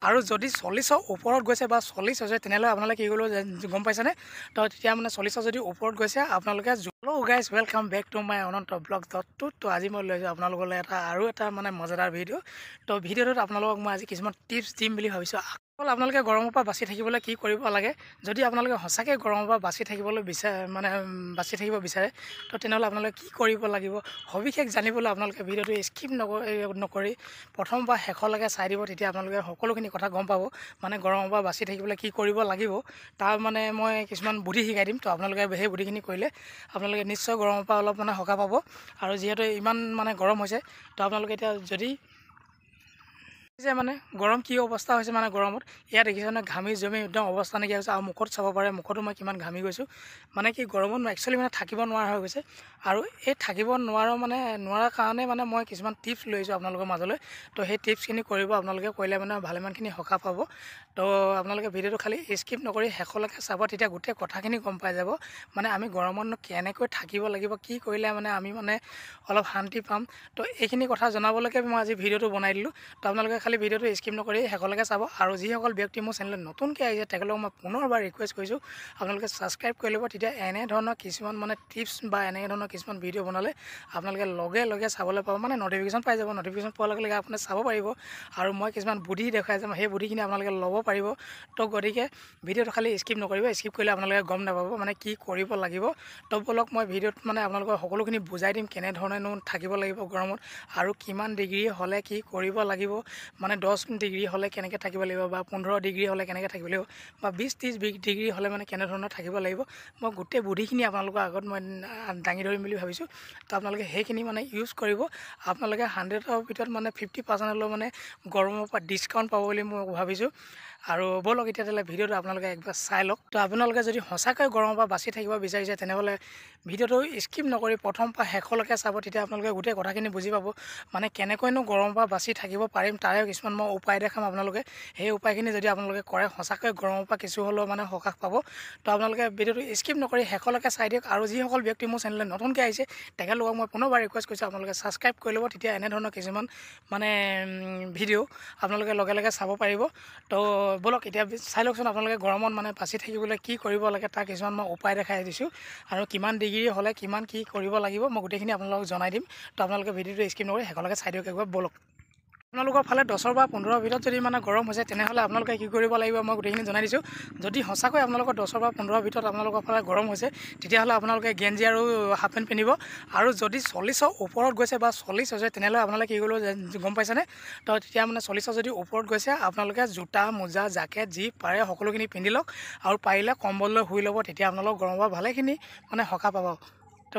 আৰু যদি 40ৰ ওপৰত গৈছে বা 40 হৈছে তেনেহ'লে আপোনালোকে কি কৰিব গম পাইছেনে তো তেতিয়া মানে 40ৰ যদি ওপৰত গৈছে আপোনালোকে hello' guys welcome back to my Ananta blog .2 তো আজি মই লৈ আহিছোঁ আপোনালোকলৈ এটা মানে মজাদাৰ ভিডিঅ' তো ভিডিঅ'টোত আপোনালোকক মই আজি কিছুমান টিপছ দিম বুলি ভাবিছোঁ অকল আপোনালোকে গৰমৰ পৰা বাচি থাকিবলৈ কি কৰিব লাগে যদি আপোনালোকে সঁচাকৈ গৰমৰ পৰা বাচি থাকিবলৈ বাচি থাকিব বিচাৰে তো তেনেহ'লে আপোনালোকে কি কৰিব লাগিব সবিশেষ জানিবলৈ আপোনালোকে ভিডিঅ'টো স্কিপ নকৰি প্ৰথম বা শেষলৈকে চাই দিব তেতিয়া আপোনালোকে সকলোখিনি কথা গম পাব মানে গৰমৰ পৰা বাচি থাকিবলৈ কি কৰিব লাগিব তাৰ মানে মই কিছুমান বুদ্ধি শিকাই দিম তো আপোনালোকে সেই বুদ্ধিখিনি কৰিলে আপোনালোকে নিশ্চয় গৰমৰ পৰা অলপ মানে সকাহ পাব আৰু যিহেতু ইমান মানে গৰম হৈছে তো আপোনালোকে এতিয়া যদি যে মানে গৰম কি অৱস্থা হৈছে মানে গৰমত ইয়াত দেখিছেনে ঘামি জমি একদম অৱস্থা নাইকিয়া হৈছে আৰু মুখত চাব পাৰে মুখতো মই কিমান ঘামি গৈছোঁ মানে কি গৰমত একচুৱেলি মানে থাকিব নোৱাৰা হৈ গৈছে আৰু এই থাকিব নোৱাৰাৰ কাৰণে মানে মই কিছুমান টিপছ লৈ আহিছোঁ আপোনালোকৰ মাজলৈ তো সেই টিপছখিনি কৰিব আপোনালোকে কৰিলে মানে ভালেমানখিনি সকাহ পাব তো আপোনালোকে ভিডিঅ'টো খালি স্কিপ নকৰি শেষলৈকে চাব তেতিয়া গোটেই কথাখিনি গম পাই যাব মানে আমি গৰমত কেনেকৈ থাকিব লাগিব কি কৰিলে মানে আমি মানে অলপ শান্তি পাম তো এইখিনি কথা জনাবলৈকে মই আজি ভিডিঅ'টো বনাই দিলোঁ তো আপোনালোকে খালি ভিডিঅ'টো স্কিপ নকৰি শেষলৈকে চাব আৰু যিসকল ব্যক্তি মোৰ চেনেলত নতুনকৈ আহিছে তেখেতক মই পুনৰবাৰ ৰিকুৱেষ্ট কৰিছোঁ আপোনালোকে ছাবস্ক্ৰাইব কৰি ল'ব তেতিয়া এনেধৰণৰ কিছুমান মানে টিপছ বা এনেধৰণৰ কিছুমান ভিডিঅ' বনালে আপোনালোকে লগে লগে চাবলৈ পাব মানে ন'টিফিকেশ্যন পাই যাব ন'টিফিকেশ্যন পোৱাৰ লগে লগে আপুনি চাব পাৰিব আৰু মই কিছুমান বুদ্ধি দেখুৱাই যাম সেই বুদ্ধিখিনি আপোনালোকে ল'ব পাৰিব তো গতিকে ভিডিঅ'টো খালি স্কিপ নকৰিব স্কিপ কৰিলে আপোনালোকে গম নাপাব মানে কি কৰিব লাগিব তো বলক মই ভিডিঅ'ত মানে আপোনালোকৰ সকলোখিনি বুজাই দিম কেনেধৰণেনো থাকিব লাগিব গৰমত আৰু কিমান ডিগ্ৰী হ'লে কি কৰিব লাগিব মানে 10 ডিগ্ৰী হ'লে কেনেকৈ থাকিব লাগিব বা 15 ডিগ্ৰী হ'লে কেনেকৈ থাকিব লাগিব বা 20-30 ডিগ্ৰী হ'লে মানে কেনেধৰণৰ থাকিব লাগিব মই গোটেই বুদ্ধিখিনি আপোনালোকৰ আগত মই দাঙি ধৰিম বুলি ভাবিছোঁ তো আপোনালোকে সেইখিনি মানে ইউজ কৰিব আপোনালোকে 100ৰ ভিতৰত মানে 50% হ'লেও মানে গৰমৰ পৰা ডিছকাউণ্ট পাব বুলি মই ভাবিছোঁ আৰু ব'লক এতিয়া তেতিয়াহ'লে ভিডিঅ'টো আপোনালোকে একবাৰ চাই লওক তো আপোনালোকে যদি সঁচাকৈ গৰমৰ পৰা বাচি থাকিব বিচাৰিছে তেনেহ'লে ভিডিঅ'টো স্কিপ নকৰি প্ৰথম পৰা শেষলৈকে চাব তেতিয়া আপোনালোকে গোটেই কথাখিনি বুজি পাব মানে কেনেকৈনো গৰমৰ পৰা বাচি থাকিব পাৰিম তাৰে কিছুমান মই উপায় দেখাম আপোনালোকে সেই উপায়খিনি যদি আপোনালোকে কৰে সঁচাকৈ গৰমৰ পৰা কিছু হ'লেও মানে সকাহ পাব তো আপোনালোকে ভিডিঅ'টো স্কিপ নকৰি শেষলৈকে চাই দিয়ক আৰু যিসকল ব্যক্তি মোৰ চেনেলত নতুনকৈ আহিছে তেখেতলোকক মই পুনৰবাৰ ৰিকুৱেষ্ট কৰিছোঁ আপোনালোকে ছাবস্ক্ৰাইব কৰি ল'ব তেতিয়া এনেধৰণৰ কিছুমান মানে ভিডিঅ' আপোনালোকে লগে লগে চাব পাৰিব তো ব'লক এতিয়া চাই লওকচোন আপোনালোকে গৰমত মানে বাচি থাকিবলৈ কি কৰিব লাগে তাৰ কিছুমান মই উপায় দেখাই দিছোঁ আৰু কিমান ডিগ্ৰী হ'লে কিমান কি কৰিব লাগিব মই গোটেইখিনি আপোনালোকক জনাই দিম তো আপোনালোকে ভিডিঅ'টো স্কিপ নকৰি শেষলৈকে চাই দিয়ক একবাৰ ব'লক আপোনালোকৰ ফালে 10 বা 15 ভিতৰত যদি মানে গৰম হৈছে তেনেহ'লে আপোনালোকে কি কৰিব লাগিব মই গোটেইখিনি জনাই দিছোঁ যদি সঁচাকৈ আপোনালোকৰ 10 বা 15 ভিতৰত আপোনালোকৰ ফালে গৰম হৈছে তেতিয়াহ'লে আপোনালোকে গেঞ্জি আৰু হাফ পেণ্ট পিন্ধিব আৰু যদি 40ৰ ওপৰত গৈছে বা 40 হৈছে তেনেহ'লে আপোনালোকে কি কৰিব গম পাইছেনে তো তেতিয়া মানে 40ৰ যদি ওপৰত গৈছে আপোনালোকে জোতা মোজা জেকেট যি পাৰে সকলোখিনি পিন্ধি লওক আৰু পাৰিলে কম্বল লৈ শুই ল'ব তেতিয়া আপোনালোকৰ গৰমৰ পৰা ভালেখিনি মানে সকাহ পাব তো